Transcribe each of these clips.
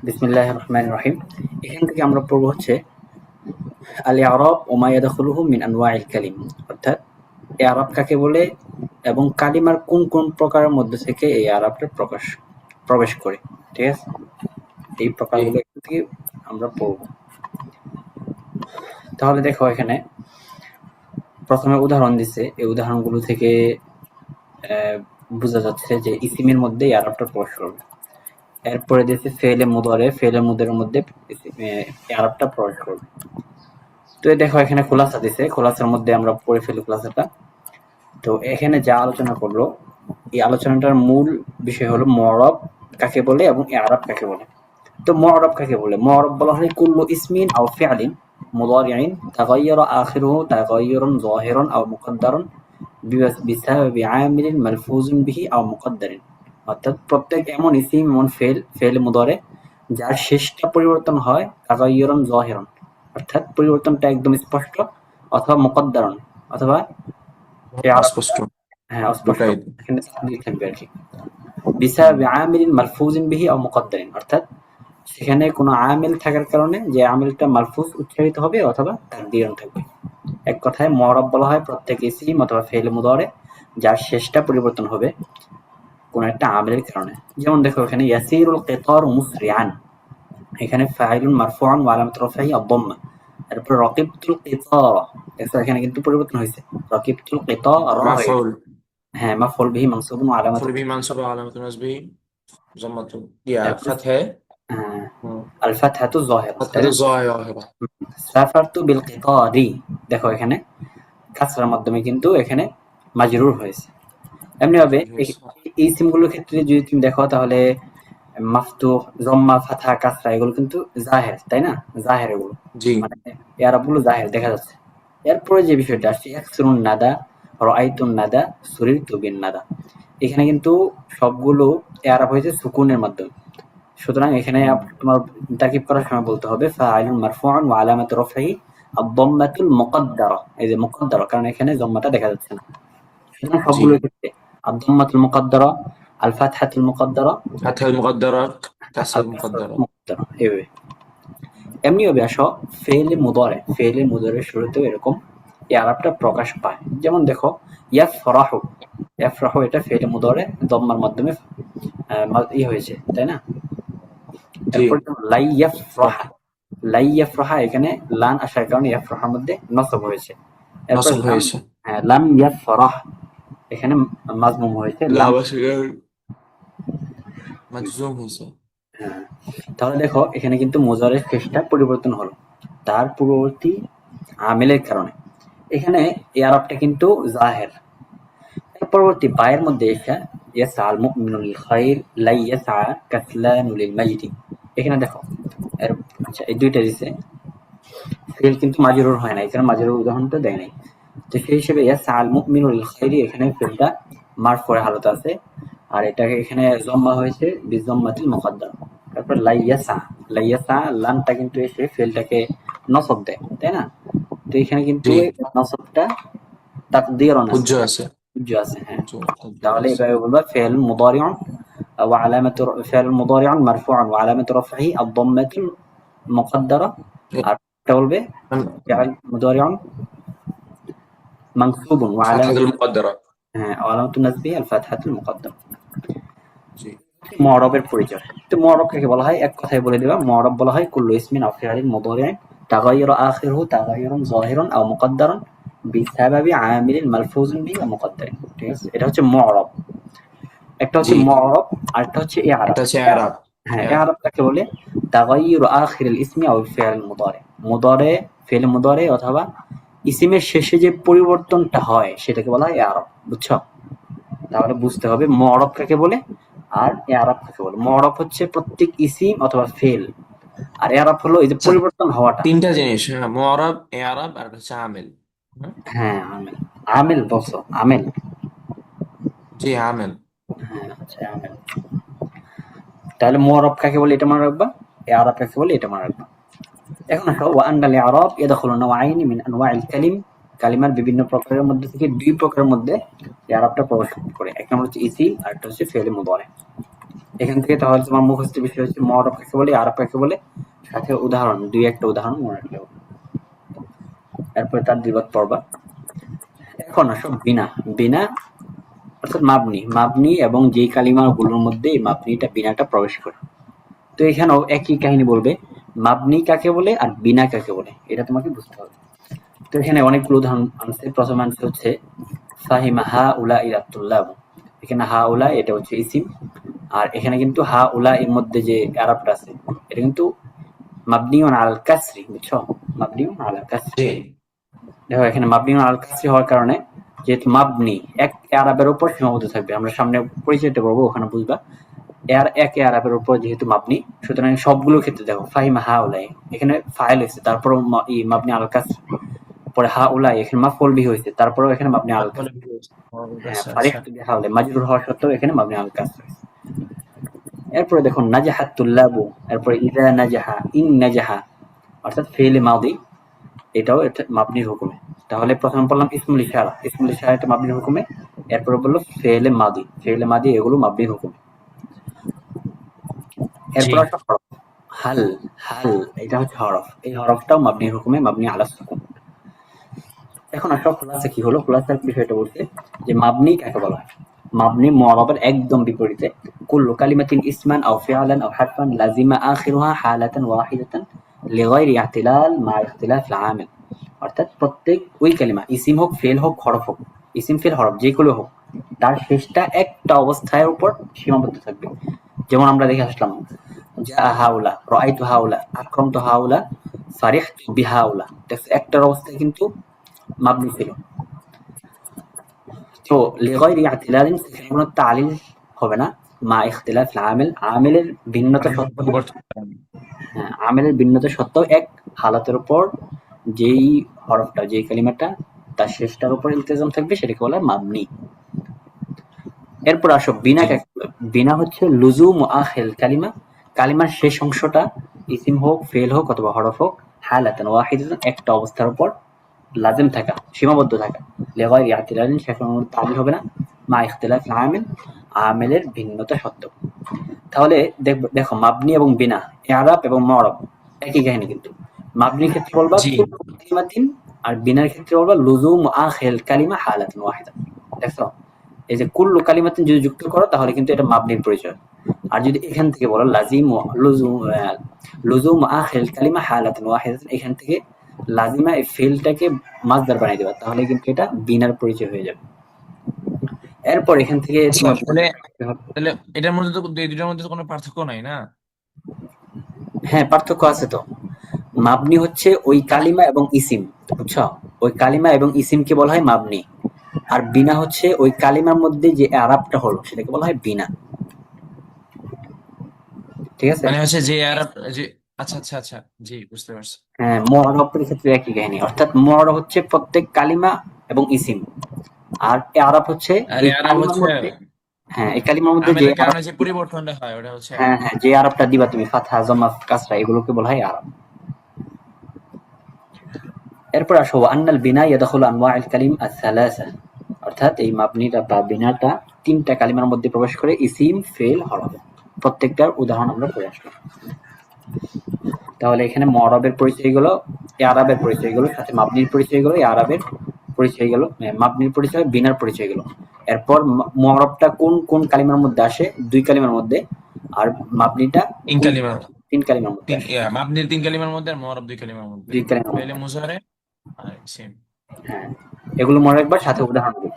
বিসমিল্লাহির রহমানির রহিম। এখান থেকে আমরা পড়ব হচ্ছে আল ইআরাব ওয়া মা ইয়াদখুলুহু মিন আনওয়াইল কালিম, অর্থাৎ ইআরাব কাকে বলে এবং কালিমার কোন কোন প্রকারের মধ্যে থেকে এই ইআরাবটা প্রবেশ করে। ঠিক আছে, এই জি। প্রকারগুলো এখান থেকে আমরা পড়ব। তাহলে দেখো এখানে প্রথমে উদাহরণ দিছে, এই উদাহরণগুলো থেকে বোঝা যাচ্ছে যে ইসিমের মধ্যে ইআরাবটা প্রবেশ করবে। এরপরে দিয়েছে ফেলে মুদারে, ফেলে মুদারের মধ্যে ইআরাবটা প্রবেশ করবে। তো দেখো এখানে খোলাসা দিছে, খোলাসার মধ্যে আমরা পড়ে ফেলি খোলাসাটা। তো এখানে যা আলোচনা করলো, এই আলোচনাটার মূল বিষয় হলো মুআরাব কাকে বলে এবং ইআরাব কাকে বলে। তো মুআরাব কাকে বলে? মুআরাব বলা হয় কুল্লু ইসমিন আও ফিআলিন মুদারিইন তাগায়্যারা আখিরুহু তাগায়্যুরান যাহিরান আও মুকদ্দারান বিসাবাবি আমিলিন মালফুজুন বিহি আও মুকদ্দারিন। অর্থাৎ প্রত্যেক এমন ইসিম, এমন ফেল মুদারে যার শেষটা পরিবর্তন হয় তাগায়্যুরান যাহিরান, অর্থাৎ পরিবর্তনটা একদম স্পষ্ট, অথবা মুকদ্দারান, অথবা অস্পষ্ট। হ্যাঁ অস্পষ্ট, দুটাই। এখানে তাকদীর থাকবে আর কি। বিসাবাবি আমিলিন মালফুজিন বিহি আও মুকদ্দারিন, অর্থাৎ সেখানে কোনো আমিল থাকার কারণে যে আমিলটা মালফুজ উচ্চারিত হবে অথবা তাকদীরান থাকবে। এক কথায় মুআরাব বলা হয় প্রত্যেক ইসিম অথবা ফেল মুদারে যার শেষটা পরিবর্তন হবে কোন একটা আমিলের কারণে। যেমন দেখো এখানে ইয়াসিরুল কিতার মুসরিআন, এখানে ফাইলুন মারফুআন ওয়া আলামাতু রাফিহি আদ-দাম্মা। এরপর রাকিবতুল কিতারা, দেখো এখানে কিন্তু পরিবর্তন হয়েছে, রাকিবতুল কিতারা হয়ে মাফউল হ্যাঁ মাফউল বিহি মানসুবুন ওয়া আলামাতু মাফউল বিহি মানসুব ওয়া আলামাতু নাসবিহি যাম্মাতু এরপর ফাতহা। আল ফাতহাতু যাহিরা, তাই ফাতহাতু না? যাহিরা। সাফারতু বিল কিতারি, দেখো এখানে কাসরার মাধ্যমে কিন্তু এখানে মাজরুর হয়েছে। এমনি ভাবে এই সিমগুলোর ক্ষেত্রে যদি তুমি দেখো তাহলে মাফতুহ, জম্মা, ফাতহা, কাসরা এগুলো কিন্তু জাহের, তাই না? জাহের এগুলো, জি। মানে ইয়ারাবগুলো জাহের দেখা যাচ্ছে। এরপরে যে বিষয়টা আসছে ইয়াকসুরুন নাদা, রাআইতুন নাদা, সুরিরতু বিন নাদা, এখানে কিন্তু সবগুলো ইয়ারাব হয়েছে সুকুনের মাধ্যমে। সুতরাং এখানে তোমার তাকিব করার সময় বলতে হবে ফাইলুন মারফুউন ওয়া আলামাতু রাফিহি আদ-দাম্মাতুল মুকদ্দারা, এই যে মুকদ্দারা, কারণ এখানে জম্মাটা দেখা যাচ্ছে না। সুতরাং জি। সবগুলোর ক্ষেত্রে আদ-দাম্মাতুল মুকদ্দারা, আল ফাতহাতুল মুকদ্দারা, ফাতহাল মুকদ্দারা, আল কাসরাল মুকদ্দারা। কাসরাতুল মুকদ্দারা, এভাবে। এমনিভাবে আসো ফেলে মুদারে, ফেলে মুদারের শুরুতেও এরকম এই আরবটা প্রকাশ পায়। যেমন দেখো ইয়াফরাহু, ইয়াফরাহু এটা ফেলে মুদারে দম্মার মাধ্যমে হয়েছে, তাই না? জি। এরপর লাইয়াফরাহা, লাইয়াফরাহা এখানে লান আসার কারণে ইয়াফরাহার মধ্যে নসব হয়েছে। এরপর নসব হয়েছে। লাম ইয়াফরাহ, এখানে মাজমুম হয়েছে লাম। মাজজুম হয়েছে। হ্যাঁ, তাহলে দেখো এখানে কিন্তু মুজারের শেষটা পরিবর্তন হলো তার পূর্ববর্তী আমিলের কারণে। এখানে এই আরবটা কিন্তু জাহের। এর পরবর্তী বায়ের মধ্যে এসে ইয়াসআ আল মুমিনু লিল খাইর লা ইয়াসআ কাসলানু লিল মাইতি, এখানে দেখো এর আচ্ছা এই দুইটা দিছে, ফেল কিন্তু মাজরুর হয় না, এখানে মাজরুর উদাহরণটা দেয় নাই। তো সেই হিসেবে ইয়াসআ আল মুমিনু লিল খাইরি, এখানে ফেলটা মারফুর হালত আছে, আর এটাকে এখানে জম্মা হয়েছে বিজম্মাতিল মুকদ্দার। তারপর লাইয়াসা, লাইয়াসা লামটা কিন্তু এসে ফেলটাকে নসব দেয়, তাই না? তো এখানে কিন্তু জি। নসবটা তাকদীরন আছে, উজ্জ আছে। উজ্জ আছে, হ্যাঁ। উজ্জ তাকদীর তাহলে আছে। এভাবে বলবা ফেল মুদারিউন وعلامة فعل مضارع مرفوع وعلامة رفعه الضمة المقدرة، আর এটা বলবে فعل مضارع منصوب وعلامة ফাতহাতুল মুকদ্দারা। وعلامة نصبه الفتحة المقدرة। জি। মুআরাবের পরিচয়। তো মুআরাব কাকে বলা হয়? এক কথায় বলে দিবা, মুআরাব বলা হয় কুল্লু ইসমিন আও ফিআলিন মুদারি'in তাগায়্যারা আখিরুহু তাগায়্যুরান যাহিরান আও মুকদ্দারান বিসাবাবি আমিলিন মালফুজিন বিহি ওয়া মুকদ্দারিন। ঠিক আছে, এটা হচ্ছে মুআরাব। একটা হচ্ছে জি। মুআরাব, আরেকটা হচ্ছে ইআরাব। এটা হচ্ছে ইরাব। হ্যাঁ, ইআরাব কাকে বলে? তাগায়্যুরু আখিরিল ইসমি আও ফি'ল মুদারি, মুদারে, ফি'ল মুদারি অথবা ইসিমের শেষে যে পরিবর্তনটা হয় সেটাকে বলা হয় ইআরাব। বুঝছো? তাহলে বুঝতে হবে মুআরাব কাকে বলে আর ইআরাব কাকে বলে। মুআরাব হচ্ছে প্রত্যেক ইসিম অথবা ফেল, আর ইআরাব হলো এই যে আচ্ছা, পরিবর্তন হওয়াটা। তিনটা জিনিস। হ্যাঁ, মুআরাব, ইরাব আর হচ্ছে আমিল। হ্যাঁ আমেল, আমেল বলছো, আমেল। জি, আমিল। হ্যাঁ আচ্ছা আমেল। তাহলে মুআরাব কাকে বলে এটা মনে রাখবা, ইআরাব কাকে বলে এটা মনে রাখবা। এখন আসো ওয়া আন্নাল ইআরাব ইয়াদখুলু নাওয়াইনি মিন আনওয়াইল কালিম, কালিমার বিভিন্ন প্রকারের মধ্যে থেকে দুই প্রকারের মধ্যে ইআরাবটা প্রবেশ করে। এক নম্বর হচ্ছে ইসিম আর একটা হচ্ছে ফি'ল মুদারি। এখান থেকে তাহলে তোমার মুখস্থ বিষয় হচ্ছে মুআরাব কাকে বলে, আরব কাকে বলে, সাথে উদাহরণ, দুই একটা উদাহরণ মনে রাখলে হবে। এরপরে তার দিবাত পড়বা। এখন আসো বিনা। বিনা অর্থাৎ মাবনি। মাবনি এবং যেই কালিমাগুলোর মধ্যে এই মাবনিটা বিনাটা প্রবেশ করে। তো এখানেও একই কাহিনী বলবে, মাবনি কাকে বলে আর বিনা কাকে বলে, এটা তোমাকে বুঝতে হবে। তো এখানে অনেকগুলো উদাহরণ আনছে। প্রথম আনছে হচ্ছে ফাহিমা হা উলা ইরাতুল্লাহ। এখানে হা উলা এটা হচ্ছে ইসিম, আর এখানে কিন্তু হা উলা এর মধ্যে যে আরবটা আছে এটা কিন্তু মাবনিউন আল কাসরি, বুঝছো? মাবনিউন আল কাসরি। জি দেখো এখানে মাবনিউন আল কাসরি হওয়ার কারণে যেহেতু মাবনি এক আরবের উপর সীমাবদ্ধ থাকবে, আমরা সামনে পরিচয়টা পাবো ওখানে বুঝবা। এর এক আরবের উপর যেহেতু মাবনি, সুতরাং সবগুলো ক্ষেত্রে দেখো ফাহিমা হা উলাই এখানে ফাইল হয়েছে, তারপর মাবনি আল কাসরি, পরে হা উলাই এখানে মাফউল বিহি হয়েছে, তারপরেও এখানে মাবনি আল কাসরি। হ্যাঁ, আচ্ছা ফারিহতু বিহা উলাই মাজরুর হওয়া সত্ত্বেও এখানে মাবনি আল কাসরি হয়েছে। এরপরে দেখুন নাজাহাত তুল্লাবু, এরপরে ইদা নাজাহা, ইন নাজাহা অর্থাৎ ফেলে মাদি, এটাও এটা মাবনির হুকুমে। তাহলে প্রথমে বললাম ইসমুল ইশারা, ইসমুল ইশারা এটা মাবনির হুকুমে। এরপরে বললো ফেলে মাদি, ফেলে মাদি এগুলো মাবনির হুকুমে। জি এরপর একটা হরফ, হাল। হাল এটা হচ্ছে হরফ, এই হরফটাও মাবনির হুকুমে, মাবনি আলা সুকুন। এখন আসলে খোলাসা কি হলো, খোলাসার বিষয়টা বলছে যে মাবনি কাকে বলা হয়। মাবনি মুআরাবের একদম বিপরীতে। কুল্লু কালিমাতিন ইসমান আও ফিআলান আও হারফান লাজিমা আখিরুহা হালাতান ওয়াহিদাতান লিগায়রি ইহতিলাল মা ইখতিলাফিল আমিল। অর্থাৎ প্রত্যেক ওই কালিমা, ইসিম হোক, ফেল হোক, হরফ হোক, ইসিম ফেল হরফ যেগুলো হোক, তার শেষটা একটা অবস্থায় উপর সীমাবদ্ধ থাকবে। যেমন আমরা দেখে আসলাম জা হাউলা, রাআইতু হাউলা, আকরামতু হাউলা, ফারিহতু বিহাউলা, একটার অবস্থায় কিন্তু মাবনি ছিল। তো লিগায়রি ইহতিলালিন সেখানে কোনো তালিল হবে না, মা ইখতিলাফিল আমিল, আমিলের ভিন্নতা সত্ত্বেও। পরিবর্তন করেন। হ্যাঁ, আমিলের ভিন্নতা সত্ত্বেও এক হালাতের উপর যেই হরফটা, যেই কালিমাটা তার শেষটার উপর ইলতিজাম থাকবে সেটাকে বলা হয় মাবনি। এরপর আসো বিনা জি কাকে বলে? বিনা হচ্ছে লুজুম আখিল কালিমা, কালিমার শেষ অংশটা ইসিম হোক, ফেল হোক অথবা হরফ হোক, হালাতান ওয়াহিদাতান একটা অবস্থার উপর লাজিম থাকা, সীমাবদ্ধ থাকা। লিগায়রি ইহতিলালিন সেখানে কোনো তালিল হবে না, মা ইখতিলাফিল আমিল, আমিলের ভিন্নতা সত্ত্বেও। তাহলে দেখো মাবনি এবং বিনা, ইআরাব এবং মুআরাব একই কাহিনী কিন্তু। মাবনির ক্ষেত্রে বলবা জি কুল্লু কালিমাতিন, আর বিনার ক্ষেত্রে বলবা লুজুম আখিল কালিমা হালাতান ওয়াহিদা। দেখছো, এই যে কুল্লু কালিমাতিন যদি যুক্ত করো তাহলে কিন্তু এটা মাবনির পরিচয়। আর যদি এখান থেকে বলো লাজিম লুজুম লুজুম আখিল কালিমা হালাতান ওয়াহিদাতান, এখান থেকে লাজিমা এই ফেলটাকে মাসদার বানিয়ে দেবা, তাহলে কিন্তু এটা বিনার পরিচয় হয়ে যাবে। এরপর এখান থেকে আচ্ছা তোমার তাহলে তাহলে এটার মধ্যে তো এই দুটার মধ্যে তো কোনো পার্থক্য নাই না? হ্যাঁ, পার্থক্য আছে তো। মাবনি হচ্ছে ওই কালিমা এবং ইসিম, বুঝছো? ওই কালিমা এবং ইসিমকে বলা হয় মাবনি। আর বিনা হচ্ছে ওই কালিমার মধ্যে যে আরাবটা হলো সেটাকে বলা হয় বিনা। ঠিক আছে? মানে হচ্ছে যে আর যে আচ্ছা আচ্ছা আচ্ছা জি বুঝতে পারছি। হ্যাঁ, মুআরাবের ক্ষেত্রে একই কাহিনী। অর্থাৎ মুআরাব হচ্ছে প্রত্যেক কালিমা এবং ইসিম। আর আরাব হচ্ছে আর এই আরব কালিমার হচ্ছে মধ্যে, হ্যাঁ, এই কালিমার মধ্যে যে আমেলের আরাব, কারণে যে পরিবর্তনটা হয় ওটা হচ্ছে হ্যাঁ, আরব। হ্যাঁ, যে আরাবটা দিবা তুমি ফাতহা, জমা, কাসরা এগুলোকে বলা হয় আরাব। এরপর আসো আন্নাল বিনা ইয়াদখুলু আনওয়াউল কালিম আস-সালাসা। অর্থাৎ এই মাবনিটা বা বিনাটা তিনটা কালিমার মধ্যে প্রবেশ করে, ইসিম, ফেল, হরফ। প্রত্যেকটার উদাহরণ আমরা পড়ে আসলাম। তাহলে এখানে মুআরাবের পরিচয় গেল, ইআরাবের পরিচয় গেল, সাথে মাবনির পরিচয় গেল, ইআরাবের পরিচয় গেল, মাবনির পরিচয়, বিনার পরিচয় গেল। এরপর মুআরাবটা কোন কোন কালিমার মধ্যে আসে? দুই কালিমার মধ্যে। আর মাবনিটা তিন কোন কালিমা তিন কালিমার মধ্যে তিন আসে? মাবনির তিন কালিমার মধ্যে আর মুআরব দুই কালিমার মধ্যে। দুই কালিমার ফেলে মধ্যে আসে। মুজারে আর সেম। হ্যাঁ, এগুলো মনে রাখবা, সাথে উদাহরণ দিই।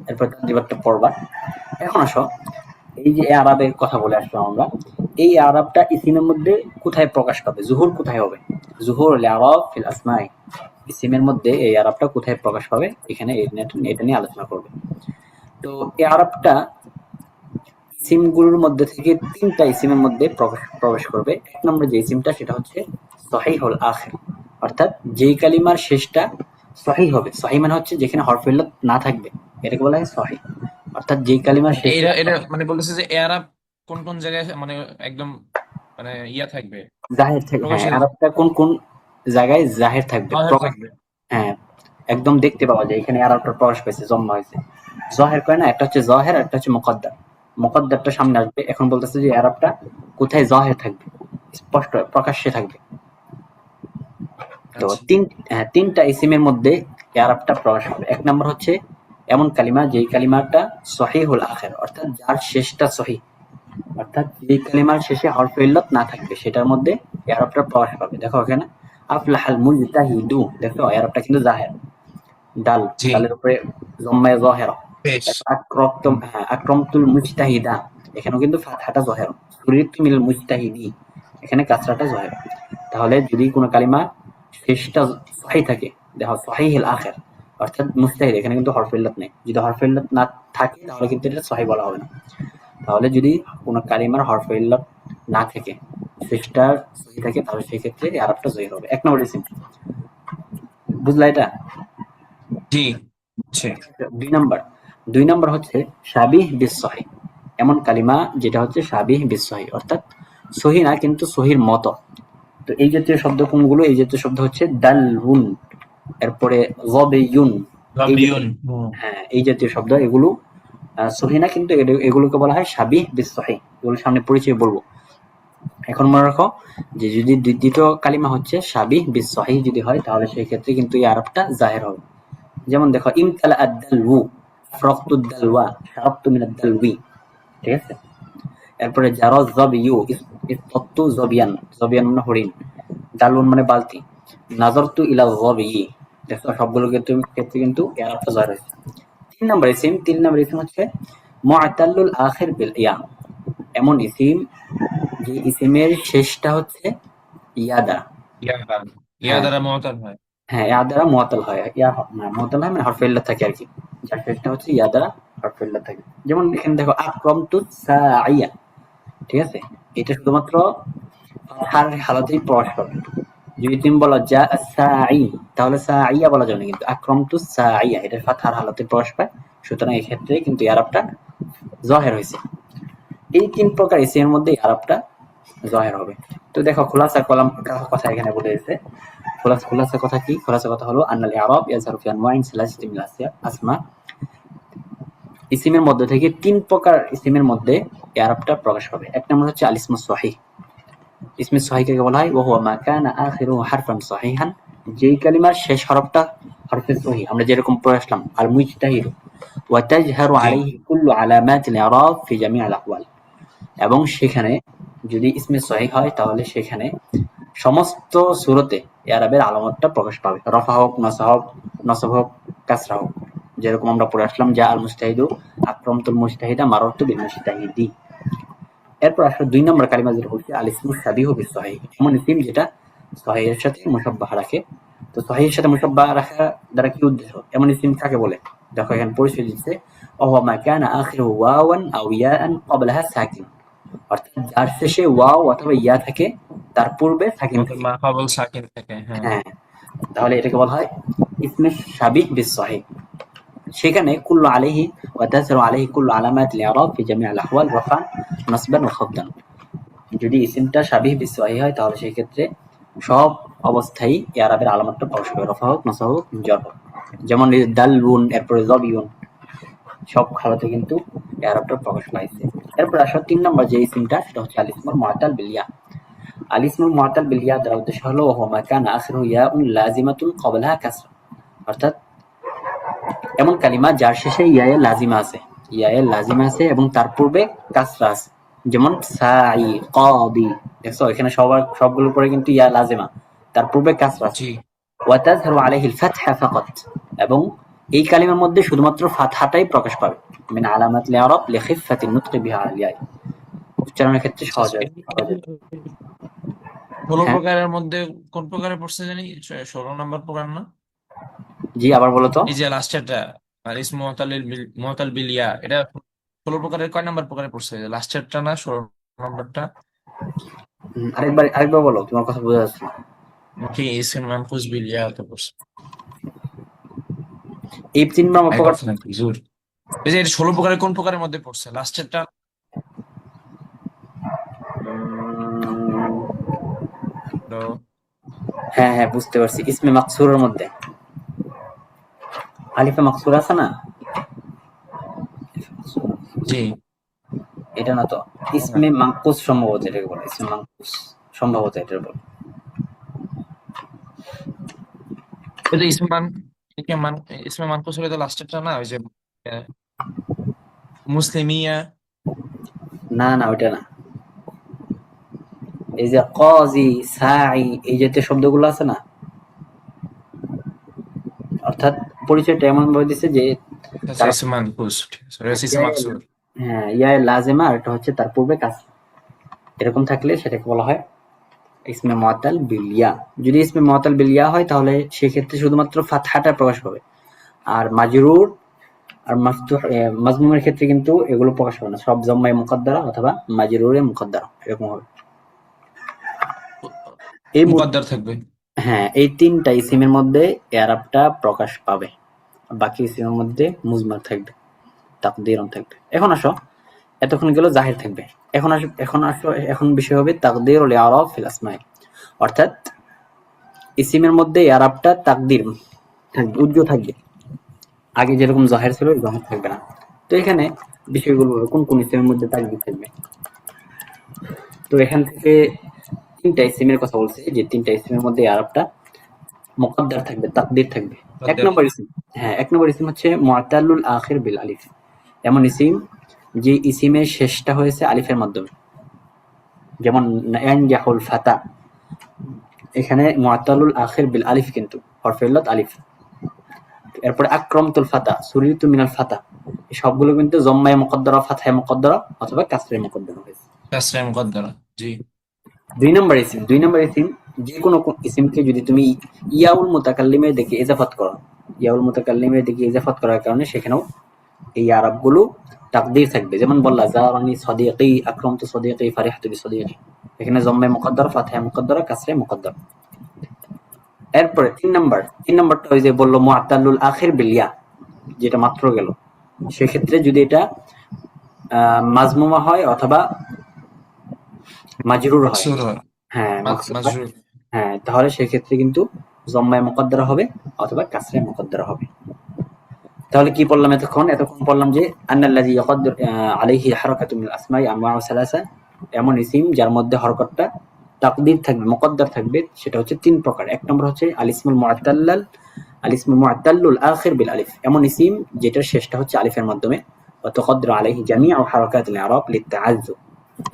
এরপর তানজিবাতটা পড়বা। এখন আসো, এই যে আরাবের কথা বলে আসলাম আমরা, এই আরাবটা ইসিমের মধ্যে কোথায় প্রকাশ পাবে, জুহুর কোথায় হবে? জুহুর আরাব ফিল আসমাই, ইসিমের মধ্যে এই আরাবটা কোথায় প্রকাশ পাবে, এখানে এটা নিয়ে আলোচনা করবে। তো এই আরাবটা ইসিমগুলোর মধ্যে থেকে তিনটা ইসিমের মধ্যে প্রবেশ করবে। এক নম্বরে যে ইসিমটা সেটা হচ্ছে সহিহুল আখির, অর্থাৎ যেই কালিমার শেষটা সহিহ হবে। সহিহ মানে হচ্ছে যেখানে হরফ ইল্লাত না থাকবে, এটাকে বলা হয় সহিহ। অর্থাৎ যেই কালিমার মানে শেষটা এটা এটা মানে বলতেছে যে আরব কোন কোন জায়গায় মানে একদম মানে ইয়া থাকবে, জাহের থাকবে, হ্যাঁ, প্রকাশের আরবটা কোন কোন জায়গায় জাহের থাকবে, জহের প্রকাশ। থাকবে। হ্যাঁ, একদম দেখতে পাওয়া যায় এখানে আরবটা প্রকাশ পাইছে, জন্ম হয়েছে। জহের কয় না, একটা হচ্ছে জহের, একটা হচ্ছে মুকদ্দার। মুকদ্দারটা সামনে আসবে। এখন বলতেছে যে ইয়ারাবটা কোথায় জাহির থাকবে, স্পষ্ট প্রকাশ্যে থাকবে। তো আচ্ছা তিনটা ইসিমের মধ্যে ইয়ারাবটা প্রকাশ পাবে। এক নম্বর হচ্ছে এমন কালিমা যেই কালিমাটা সহিহুল আখির, অর্থাৎ যার শেষটা সহিহ, অর্থাৎ যেই কালিমার শেষে হরফে ইল্লাত না থাকবে সেটার মধ্যে ইয়ারাবটা প্রকাশ পাবে। দেখো এখানে আফলাহাল মুজতাহিদু, দেখো ইয়ারাবটা কিন্তু জাহের, ডাল, জি ডালের উপরে জম্মায়ে জাহেরা। বেশ আক্রমতুল মুজতাহিদা, এখানেও কিন্তু ফাতহাটা জাহের। সুরিতু মিনাল মুজতাহিদি, এখানে কাসরাটা জাহের। তাহলে যদি কোনো কালিমা শেষটা সহিহ থাকে, দেখো সহিহুল আখির অর্থাৎ মুজতাহিদ, এখানে কিন্তু হরফে ইল্লাত নেই। যদি হরফে ইল্লাত না থাকে তাহলে কিন্তু এটা সহিহ বলা হবে না। তাহলে যদি কোনো কালিমার হরফে ইল্লাত না থাকে, শেষটা সহিহ থাকে, তাহলে সেই ক্ষেত্রে এই আরবটা সহিহ হবে। এক নম্বর ইসিম, বুঝলা এটা? জি জি দুই নাম্বার, দুই নাম্বার হচ্ছে শাবিহ বিস সহিহ, এমন কালিমা যেটা হচ্ছে শাবিহ বিস সহিহ, অর্থাৎ সহি না কিন্তু সহির মতো। তো এই জাতীয় শব্দ কোনগুলো? এই জাতীয় শব্দ হচ্ছে দালউন, এরপরে যবিয়ুন, এই রবিউন জাতীয়, হ্যাঁ এই জাতীয় শব্দ, এগুলো সহি না কিন্তু এগুলোকে বলা হয় শাবিহ বিস সহিহ। এগুলো সামনে পরিচয় বলবো। এখন মনে রাখো যে যদি দ্বিতীয় কালিমা হচ্ছে শাবিহ বিস সহিহ যদি হয়, তাহলে সেই ক্ষেত্রে কিন্তু এই আরবটা জাহের হবে। যেমন দেখো ইমতালা আদ-দালউ, ফরাকতু দালওয়া, শারাবতু মিনাদ দালউই, ঠিক আছে? এরপরে জারা যাবিয়ু, ইসতাতু যাবিয়ান, যাবিয়ান মানে হরিণ, দালউন মানে বালতি, নাজারতু ইলা যাবিয়ি, দেখো সবগুলো ক্ষেত্রে কিন্তু এই আরবটা জাহের হয়েছে। তিন নাম্বার ইসিম হচ্ছে মুআতাল্লুল আখির বিল ইয়া, এমন ইসিম যে ইসিমের শেষটা হচ্ছে ইয়া দ্বারা। ইয়া দ্বারা, ইয়া হ্যাঁ, দ্বারা মুআতাল হয়। হ্যাঁ ইয়া দ্বারা মুআত্তাল হয়, মুআত্তাল হয় মানে হরফে ইল্লাত থাকে আর কি, যার শেষটা হচ্ছে ইয়া দ্বারা হরফে ইল্লাত থাকে। যেমন এখানে দেখো আকরামতু সাইয়া, ঠিক আছে? এটা শুধুমাত্র ফাতহার হালাতেই প্রকাশ পাবে। যদি তুমি বলো জা সাই, তাহলে সাইয়া বলা যাবে না, কিন্তু আকরামতু সাইয়া এটা ফাতহার হালাতে প্রকাশ পায়। সুতরাং এই ক্ষেত্রে কিন্তু এই আরবটা জাহের হয়েছে। এই তিন প্রকার ইসিমের মধ্যে এই আরবটা জাহের হবে। তো দেখো খোলাসা কলাম কথা এখানে বলে দিয়েছে। খোলাসা কথা কি? খোলাসা কথা হলো আন্নাল ইআরাব ইয়াজহারু ফি আনওয়াইন সালাসাতি মিনাল আসমা, ইসিমের মধ্যে থেকে তিন প্রকার ইসিমের মধ্যে ইআরাবটা প্রকাশ পাবে। এক নম্বর হচ্ছে আল ইসমুস সহিহ। ইসমে সহিহ কাকে বলা হয়? ওয়া হুয়া মা কানা আখিরুহু হারফান সহিহান, যেই কালিমার শেষ হরফটা হরফে সহিহ, আমরা যেরকম পড়ে আসলাম আল মুজতাহিদ, ওয়া তাজহারু জি আলাইহি কুল্লু আলামাতিল ইআরাব ফি জামিআল আহওয়াল, এবং সেখানে যদি ইসমে সহিহ হয় তাহলে সেখানে সমস্ত সূরতে ইআরাবের আলামতটা প্রকাশ পাবে। রফা হোক, নসব হোক, কাসরা হোক, যেরকম আমরা পড়ে আসলাম যা আল মুস্তাহিদু, আকরামতুল মুস্তাহিদা, মারারতু বিল মুস্তাহিদি। এরপর আসলে দুই নম্বর কালিমা যেটা হচ্ছে আল ইসমুস সাবিহু বিস সহিহ, এমন ইসিম যেটা সহিহের সাথে মুশাব্বাহ রাখে। তো সহিহের সাথে মুশাব্বাহ রাখা দ্বারা কি উদ্দেশ্য? এমন ইসিম কাকে বলে? দেখো এখানে পরিচয় দিচ্ছে ওয়া হুয়া মা কানা আখিরুহু ওয়াওয়ান আও ইয়াআন ক্বাবলাহা সাকিন, অর্থাৎ যার শেষে ওয়াও অথবা ইয়া থাকে, তার পূর্বে সাকিন থাকে। মা কবল সাকিন থাকে, হ্যাঁ। হ্যাঁ, তাহলে এটাকে বলা হয় ইসমে সাবিহ বিস সহিহ। সেখানে কুল্লু আলাইহি ওয়া তাজহারু আলাইহি কুল্লু আলামাতিল ইআরাব ফি জামিআল আহওয়াল রাফআন নাসবান ওয়া খাফদান। যদি ইসিমটা সাবিহ বিস সহিহ হয় তাহলে সেই ক্ষেত্রে সব অবস্থায় ইআরাবের আলামতটা প্রকাশ পাবে, রফা হোক, নসব হোক, জর হোক। যেমন দালউন, এরপরে যাবিউন, সব হালতে কিন্তু ইআরাবটা প্রকাশ পাইছে। এরপর আসো তিন নম্বর যে ইসিমটা, সেটা হচ্ছে আল ইসমুল মুআতাল বিল ইয়া। আল ইসমুল মুআতাল বিল ইয়া দ্বারা উদ্দেশ্য হলো ওয়া হুয়া মা কানা আখিরুহু ইয়াউন লাযিমাতুন ক্বাবলাহা কাসরা, অর্থাৎ এমন কালিমা যার শেষে ইয়া লাজিমা আছে, এবং তার পূর্বে কাসরা আছে। যেমন সাই, কাদি, দেখছো এখানে সবগুলোর পরে কিন্তু ইয়া লাজিমা, তার পূর্বে কাসরা আছে। জি ওয়া তাজহারু আলাইহিল ফাতহা ফাকাত, এবং এই কালিমার মধ্যে শুধুমাত্র ফাতহাটাই প্রকাশ পাবে। মিন আলামাতিল ইআরাব লিখিফাতিন নুতকি বিহা আল ইয়া, উচ্চারণের ক্ষেত্রে সহজ হয়। 16 হ্যাঁ, প্রকারের মধ্যে কোন প্রকারে পড়ছে জানি? 16 নম্বর প্রকার না? জি আবার বলো তো। এই যে লাস্টেরটা, আর ইসমু মুআতাল বিল ইয়া, এটা 16 প্রকারের কয় নাম্বার প্রকারে পড়ছে? লাস্টেরটা না 16 নম্বরটা? আরেকবার বলো, তোমার কথা বোঝা যাচ্ছে না। কি ইসম মানকুস বিল ইয়া তো পড়ছে? এই তিন নম্বর আই প্রকার। করছে নাকি জোর? এই যে এটা 16 প্রকারের কোন প্রকারের মধ্যে পড়ছে লাস্টেরটা? তো হ্যাঁ হ্যাঁ, বুঝতে পারছি, ইসমে মাকসুরের মধ্যে আলিফে মাকসুর আছে না? জি এটা না তো, ইসমে মানকুস সম্ভবত এটাকে বলে, ইসমে মানকুস সম্ভবত এটার বলে। ওই যে ইসমান ইসমে মান ইসমে মানকুস হলে তো লাস্টেরটা না, ওই যে আহ, মুসলিমিয়া। না না, ওইটা না। এই যে কাজী, সাই, এই জাতীয় শব্দগুলো আছে না, অর্থাৎ পরিচয়টা এমন ভাবে দিচ্ছে যে আচ্ছা, তার ইসমে মানকুস, ঠিক আছে, ওটা হচ্ছে ইসমে ইয়া, মাকসুর। হ্যাঁ ইয়া লাজেমা, আর এটা হচ্ছে তার পূর্বে কাজ, এরকম থাকলে সেটাকে বলা হয় ইসমে মুআত্তাল বিল ইয়া। যদি ইসমে মুআত্তাল বিল ইয়া হয় তাহলে সেক্ষেত্রে শুধুমাত্র ফাতহাটা প্রকাশ পাবে, আর মাজরুর আর মাফতুহ মাজমুমের ক্ষেত্রে কিন্তু এগুলো প্রকাশ পাবে না, সব জম্মায়ে মুকাদ্দারা অথবা মাজরুরে মুকাদ্দারা এরকম হবে। এই মুকদ্দার থাকবে। হ্যাঁ, এই তিনটা ইসিমের মধ্যে এরাবটা প্রকাশ পাবে, বাকি ইসিমের মধ্যে মুজমার থাকবে, তাকদীরন থাকবে। এখন আসো, এতক্ষণ গেল জাহির থাকবে, এখন বিষয় হবে তাকদীরুল ইআরাব ফিল আসমাই, অর্থাৎ ইসিমের মধ্যে এরাবটা তাকদীর থাকবে, উজ্জ্ব থাকবে, আগে যেরকম জাহির ছিল জাহির থাকবে না। তো এখানে বিষয়গুলো হলো কোন কোন ইসিমের মধ্যে তাকদীর থাকবে। তো এখান থেকে তিনটা ইসিমের কথা বলছে, যে তিনটা ইসিমের মধ্যে আরবটা মুকদ্দার থাকবে, তাকদীর থাকবে। এক মুকদ্দার। নম্বর ইসিম, হ্যাঁ এক নম্বর ইসিম হচ্ছে মুআতাল্লুল আখির বিল আলিফ, এমন ইসিম যে ইসিমের শেষটা হয়েছে আলিফের মাধ্যমে, যেমন ইয়ানজাহুল ফাতা, এখানে মুআতাল্লুল আখির বিল আলিফ, কিন্তু হরফে ইল্লাত আলিফ। এরপরে আকরামতুল ফাতা, সুরিতু মিনাল ফাতা, এই সবগুলো কিন্তু জম্মায়ে মুকদ্দারা, ফাতহায়ে মুকদ্দারা অথবা কাসরায়ে মুকদ্দারা হয়েছে। কাসরায়ে মুকদ্দারা, জি। দুই নম্বর ইসিম যে কোনো ইসিমকে যদি তুমি ইয়াউল মুতাকাল্লিমের দিকে ইজাফাত করো, ইয়াউল মুতাকাল্লিমের দিকে ইজাফাত করার কারণে সেখানেও এই আরবগুলো তাকদীর থাকবে। যেমন বললা জারানি সাদিকি, আকরামতু সাদিকি, ফারিহতু বিসাদিকি, এখানে জম্মে মুকদ্দার, ফাতহায়ে মুকদ্দারা, কাসরায়ে মুকদ্দার। এরপরে তিন নাম্বারটা ওই যে বললো মুআত্তালুল আখির বিল ইয়া, যেটা মাত্র গেল, সেক্ষেত্রে যদি এটা মাজমুমা হয় অথবা মাজরুর হয়, মাকসুর হয়। হ্যাঁ মাকসুর হয়, মাজরুর। হ্যাঁ তাহলে সেক্ষেত্রে কিন্তু জম্মায়ে মুকদ্দারা হবে অথবা কাসরায়ে মুকদ্দারা হবে। তাহলে কি পড়লাম এতক্ষণ পড়লাম যে আন্নাল্লাযী ইয়াকদ্দার আলাইহি হারাকাতু মিনাল আসমাই আনওয়াউ সালাসা, এমন ইসিম যার মধ্যে হরকতটা তাকদীর থাকবে, মুকদ্দার থাকবে, সেটা হচ্ছে তিন প্রকার। এক নম্বর হচ্ছে আলিসমুল মুআত্তাল্লুল আখির বিল আলিফ, এমন ইসিম যেটার শেষটা হচ্ছে আলিফের মাধ্যমে, ওয়া তুকদ্দারু আলাইহি জামিউ হারাকাতিল ইআরাব লিত্তাআজ্জুব,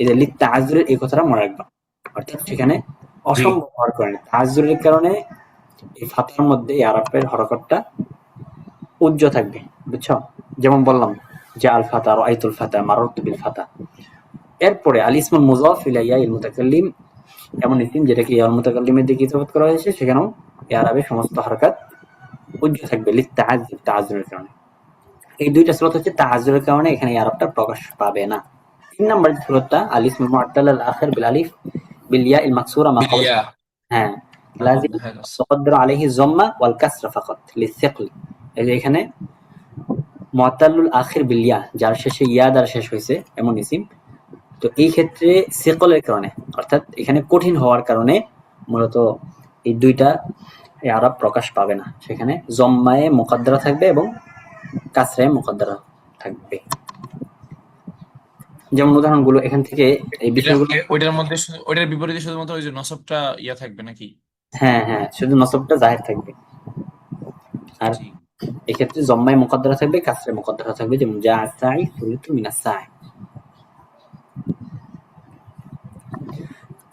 এই যে লিত্তাআজ্জুরের এই কথাটা মনে রাখবা, অর্থাৎ সেখানে জি, অসম্ভব হওয়ার কারণে, তাআজ্জুরের কারণে এই ফাতার মধ্যে এই আরবের হরকতটা উজ্জ্ব থাকবে, বুঝছো? যেমন বললাম যে আল ফাতা, রাআইতুল ফাতা, মাররতু বিল ফাতা। এরপরে আল ইসমুল মুযাফ ইলা ইয়াইল মুতাকাল্লিম, এমন ইসিম যেটাকে ইয়াল মুতাকাল্লিমের দিকে ইজাফাত করা হয়েছে, সেখানেও এই আরবে সমস্ত হরকত উজ্জ্ব থাকবে লিত্তাআজ্জুব, তাআজ্জুরের কারণে। এই দুইটা সূরত হচ্ছে তাআজ্জুরের কারণে এখানে এই আরবটা প্রকাশ পাবে না। তিন নম্বর যে সূরতটা আল ইসমুল মুআত্তাল আল আখির বিল আলিফ বিল ইয়াইল মাকসুরা মা ক্বাবলা, বিলিয়া। হ্যাঁ লাযিম তুকদ্দারু আলাইহি যাম্মা ওয়াল কাসরা ফাকাত লিসসাকল, এই যে এখানে মুআত্তালুল আখির বিল ইয়া, যার শেষে ইয়া দ্বারা শেষ হয়েছে এমন ইসিম, তো এই ক্ষেত্রে সিকলের কারণে, অর্থাৎ এখানে কঠিন হওয়ার কারণে মূলত এই দুইটা এই আরব প্রকাশ পাবে না, সেখানে জম্মায়ে মুকদ্দারা থাকবে এবং কাসরায়ে মুকদ্দারা থাকবে। যেমন উদাহরণগুলো এখান থেকে এই বিষয়গুলো, ওইটার মধ্যে ওইটার বিপরীতে শুধুমাত্র ওই যে নসবটা ইয়া থাকবে নাকি? হ্যাঁ হ্যাঁ শুধু নসবটা জাহির থাকবে, আর জি, এক্ষেত্রে জম্মায়ে মুকদ্দারা থাকবে, কাসরায়ে মুকদ্দারা থাকবে, যেমন জা আস-সাই, সুরিতু মিনাস সাই।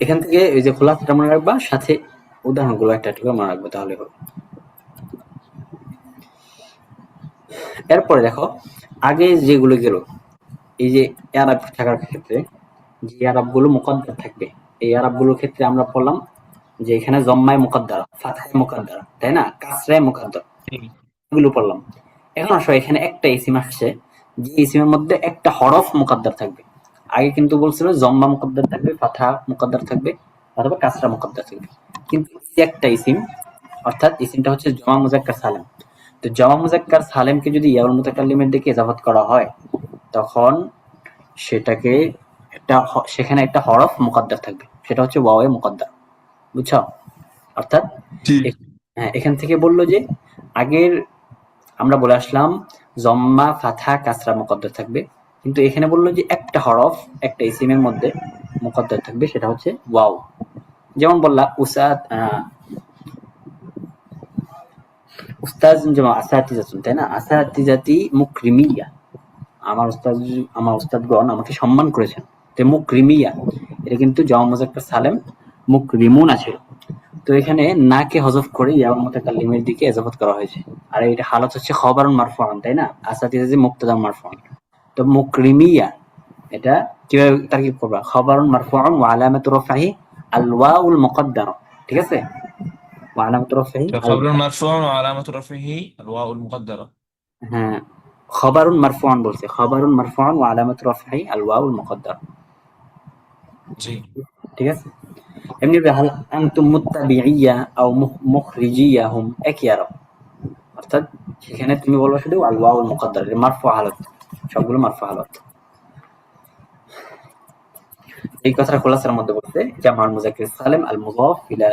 এখান থেকে ওই যে খোলাসাটা মনে রাখবা, সাথে উদাহরণগুলো একটা একটা করে মনে রাখবে, তাহলে হবে। এরপরে দেখো আগে যেগুলো গেল, এই যে এরাব থাকার ক্ষেত্রে যে এরাবগুলো মুকদ্দার থাকবে, এই এরাবগুলোর ক্ষেত্রে আমরা পড়লাম যে এখানে জম্মায়ে মুকদ্দারা, ফাতহায়ে মুকদ্দারা, তাই না, কাসরায়ে মুকদ্দারা, জি, এগুলো পড়লাম। এখন আসো এখানে একটা ইসিম আসছে, যে ইসিমের মধ্যে একটা হরফ মুকদ্দার থাকবে। আগে কিন্তু বলছিল জম্মা মুকদ্দার থাকবে, ফাতহা মুকদ্দার থাকবে অথবা কাসরা মুকদ্দার থাকবে, কিন্তু এই যে একটা ইসিম, অর্থাৎ ইসিমটা হচ্ছে জমা মুজাক্কার সালেম। তো জমা মুজাক্কার সালেমকে যদি ইয়াউল মুতাকাল্লিমের দিকে ইজাফাত করা হয়, তখন সেটাকে সেখানে একটা হরফ মুকদ্দার থাকবে, সেটা হচ্ছে ওয়াওয়ে মুকদ্দার, বুঝছো? অর্থাৎ জি, হ্যাঁ, এখান থেকে বললো যে আগের আমরা বলে আসলাম জম্মা, ফাতহা, কাসরা মুকদ্দার থাকবে, কিন্তু এখানে বললো যে একটা হরফ একটা ইসিমের মধ্যে মুকদ্দার থাকবে, সেটা হচ্ছে ওয়াও। যেমন বললা উস্তাজ, যেমন আসাতিজাতুন, তাই না? আসাতিজাতি মুকরিমিয়া, আমার উস্তাদ, আমার উস্তাদগণ আমাকে সম্মান করেছেন। তো মুকরিমিয়া এটা কিন্তু জমা মুজাক্কার সালেম মুকরিমুন আছে। তো এখানে নাকে হযফ করে ইয়াউল মুতাকাল্লিমের দিকে ইজাফত করা হয়েছে। আর এটা হালত হচ্ছে খবরুন মারফুআন, তাই না? আসাতিজাতি মুবতাদা মারফুআন। তো মুকরিমিয়া এটা কিভাবে তারকিব করবা? খবরুন মারফুআন ওয়া আলামাতু রাফঈহি আল ওয়াউল মুকদ্দারা, ঠিক আছে? ওয়া আলামাতু রাফঈহি خبر مرفوع وعلامة رفعه الواو المقدرة. হ্যাঁ, খবরুন মারফুআন বলছে, খবরুন মারফুআন ওয়া আলামাতু রাফঈহি আল ওয়াউল মুকদ্দারা, জি। ঠিক আছে? এমনি হাল আনতুম মুত্তাবিইয়া আও মুখরিজিয়া হুম একই আরব, অর্থাৎ সেখানে তুমি বলবা শুধু আল ওয়াউল মুকদ্দার, মারফু হালত, সবগুলো মারফু হালত। এই কথাটা খোলাসার মধ্যে বলতে জামাল মুজাক্কির সালেম আল মুযাফ ইলা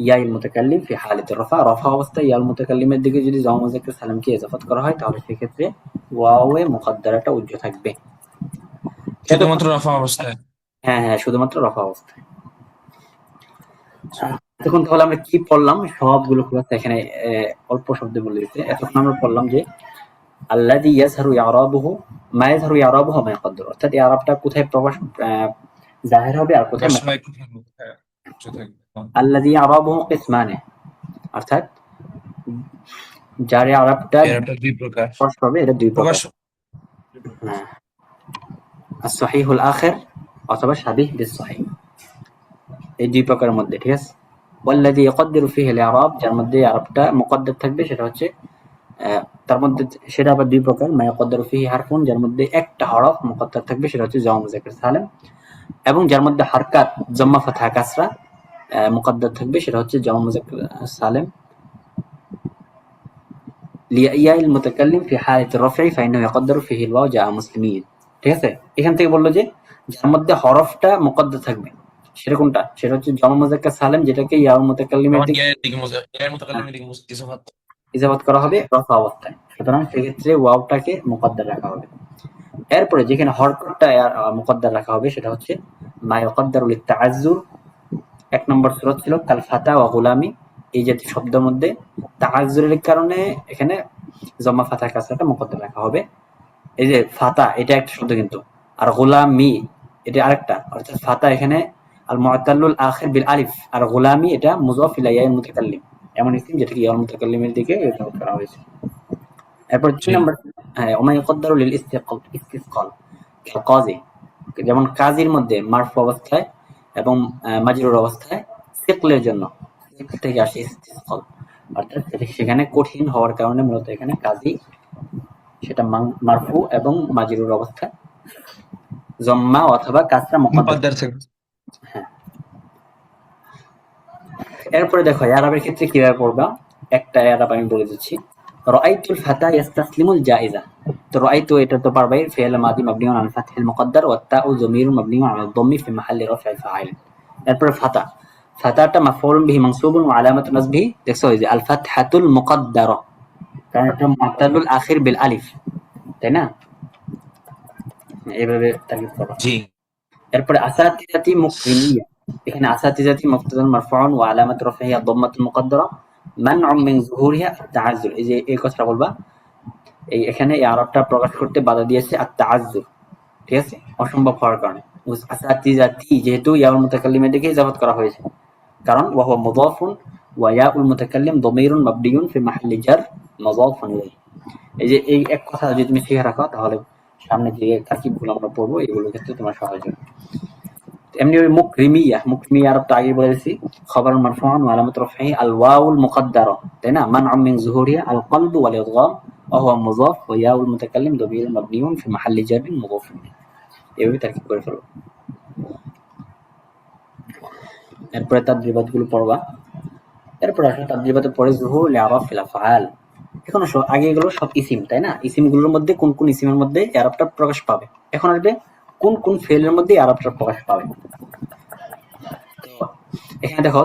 ইয়াইল মুতাকাল্লিম ফি হালাতি রফা, রফা অবস্থায় ইয়াল মুতাকাল্লিমের দিকে যদি জামা মুজাক্কির সালেমকে ইজাফাত করা হয় তাহলে সেক্ষেত্রে ওয়াওয়ে মুকদ্দারাটা উজ্জ থাকবে। শুধুমাত্র রফা অবস্থায়। হ্যাঁ হ্যাঁ, শুধুমাত্র রফা অবস্থায়। এতক্ষণ তাহলে আমরা কি পড়লাম? সবগুলো খোলাসা এখানে অল্প শব্দে বলে দিতে। এতক্ষণ আমরা পড়লাম যে আল্লাযী ইয়াজহারু ইরাবুহু মা ইয়াজহারু ইরাবুহু মা ইয়াকদ্দারু, অর্থাৎ এই আরবটা কোথায় প্রকাশ জাহির হবে আর কোথায় প্রকাশ থাকবে। আল্লাযী ইরাবুহু কিসমানে, অর্থাৎ যার আরবটা দুই প্রকার স্পষ্ট হবে, এটা দুই প্রকার। হ্যাঁ, as-সাহিহুল আখির অথবা শাবিহ বিস-সাহিহ, এই দুই প্রকারের মধ্যে, ঠিক আছে? ওয়াল্লাযী ইয়াকদ্দিরু ফীহি আল-ইরাব, যার মধ্যে আরবটা মুকদ্দার থাকবে সেটা হচ্ছে তার মধ্যে, সেটা আবার দুই প্রকার। মা ইয়াকদ্দারু ফীহি হারফুন, যার মধ্যে একটা হরফ মুকদ্দার থাকবে সেটা হচ্ছে জামা মুযাক্কার সালেম, এবং যার মধ্যে হারকাত জম্মা ফাতহা কাসরা মুকদ্দার থাকবে সেটা হচ্ছে জামা মুযাক্কার সালেম লিয়াইল মুতাকাল্লিম ফি হালাতি রাফঈ ফাইন্নাহু ইয়াকদ্দারু ফীহি আল-ওয়াও জাআ মুসলিমিন, ঠিক আছে? এখান থেকে বললো যে যার মধ্যে হরফটা মুকদ্দার থাকবে সেটা কোনটা? সেটা হচ্ছে জামা মুযাক্কার সালেম, যেটাকে ইয়াউল মুতাকাল্লিমের দিকে ইজাফাত করা হবে রফা অবস্থায়। সুতরাং সেক্ষেত্রে ওয়াওটাকে মুকদ্দার রাখা হবে। এরপরে যেখানে হরকতটা মুকদ্দার রাখা হবে সেটা হচ্ছে মা ইয়াকদ্দারু লিত-তাআজ্জুর। ১ নম্বর সূরা ছিল কাল ফাতা ওয়া গুলামি, এই জাতীয় শব্দের মধ্যে তাআজ্জুরের কারণে এখানে জম্মা ফাতা কাসরাটা মুকদ্দার রাখা হবে। এই যে ফাতা এটা একটা শব্দ কিন্তু, আর গুলামি এটা আরেকটা, অর্থাৎ ফাতা এখানে আল মুআতাল্লুল আখির বিল আলিফ, আর গুলামি এটা মুযাফ ইলা ইয়াইল মুতাকাল্লিম, এমন ইসম যেটাকে ইয়াউল মুতাকাল্লিমের দিকে ইজাফাত করা হয়েছে। এরপর ২ নম্বর, হ্যাঁ, ওমা ইয়াকদ্দারু লিল ইসতিসকাল কাযী, যেমন কাজীর মধ্যে মারফু অবস্থায় এবং মাজরুর অবস্থায় সিকলের জন্য সিকল থেকে আসে ইসতিসকাল, অর্থাৎ সেখানে কঠিন হওয়ার কারণে মূলত এখানে কাজী সেটা মারফু এবং মাজরুর অবস্থায় জম্মা অথবা কাসরা মুকদ্দার। হ্যাঁ, এরপরে দেখো ইয়ারাবের ক্ষেত্রে কিভাবে পড়বা, একটা ইয়ারাব আমি বলে দিচ্ছি। রাআইতুল ফাতা ইস্তাসলিমুল জাইজা, তো রাআইতু এটা তো পারবাই, ফি'ল মাদি মাবনিউন আল ফাতহিল মুকদ্দার ওয়া তাউ যামিরুন মাবনিউন আলা দাম্মি ফি মাহাল্লি রাফ'i ফাইল। এরপরে ফাতা, ফাতাটা মাফউলুন বিহি মানসুবুন ওয়া আলামাতু নাসবিহি, দেখছো এই যে আল ফাতহাতুল মুকদ্দারা, কারণ এটা মুআতালুল আখির বিল আলিফ, তাই না? এইভাবে তাকিদ করবা। জি। এরপরে আসাতিজাতি মুকরিমিয়া, এখানে আসাতিজাতি মুবতাদান মারফুউন ওয়া আলামাতু রাফ'iহি আদ-দাম্মাতুল মুকদ্দারা মানউম মিন যুহুরিহা আত-তাআজ্জুর, এই যে এই কথাটা বলবা, এই এখানে এই আরবটা প্রকাশ করতে বাধা দিয়েছে আত-তাআজ্জুর, ঠিক আছে? অসম্ভব হওয়ার কারণে। আসাতিজাতি যেহেতু ইয়াউল মুতাকাল্লিমের দিকে ইজাফাত করা হয়েছে, কারণ ওয়া হুয়া মুযাফুন ওয়া ইয়াউল মুতাকাল্লিম দামিরুন মাবনিয়ুন ফি মাহাল্লি জার মুযাফুন ইলাইহি। এই যে এই এক কথা যদি তুমি শিখে রাখো তাহলে সামনে যে তারকিবগুলো আমরা পড়বো এগুলোর ক্ষেত্রে তোমার সহজ হবে। এমনি মুকরিমিয়া, মুকরিমিয়া আরবটা আগে বলেছি, খবরুন মারফুউন ওয়া আলামাতু রাফঈহি আল ওয়াউল মুকদ্দারা, তাই না? মানউম মিন যুহুরিহা আল কলবু ওয়াল ইদগাম ওয়া হুয়া মুযাফ ওয়া ইয়াউল মুতাকাল্লিম দামিরুন মাবনিয়ুন ফি মাহাল্লি জারিন মুযাফ ইলাইহি। এভাবে তারকিব করে ফেলবো। এরপরে তাদরিবাতগুলো পড়বা। এরপরে আসলে তাদরিবাতের পরে যুহুরুল ইরাব ফিল আফআল। এখন আগে এগুলো সব ইসিম, তাই না? ইসিমগুলোর মধ্যে কোন কোন ইসিমের মধ্যে ইরাবটা প্রকাশ পাবে, এখন আসবে কোন কোন ফেলের মধ্যে ইরাবটা প্রকাশ পাবে। এখানে দেখো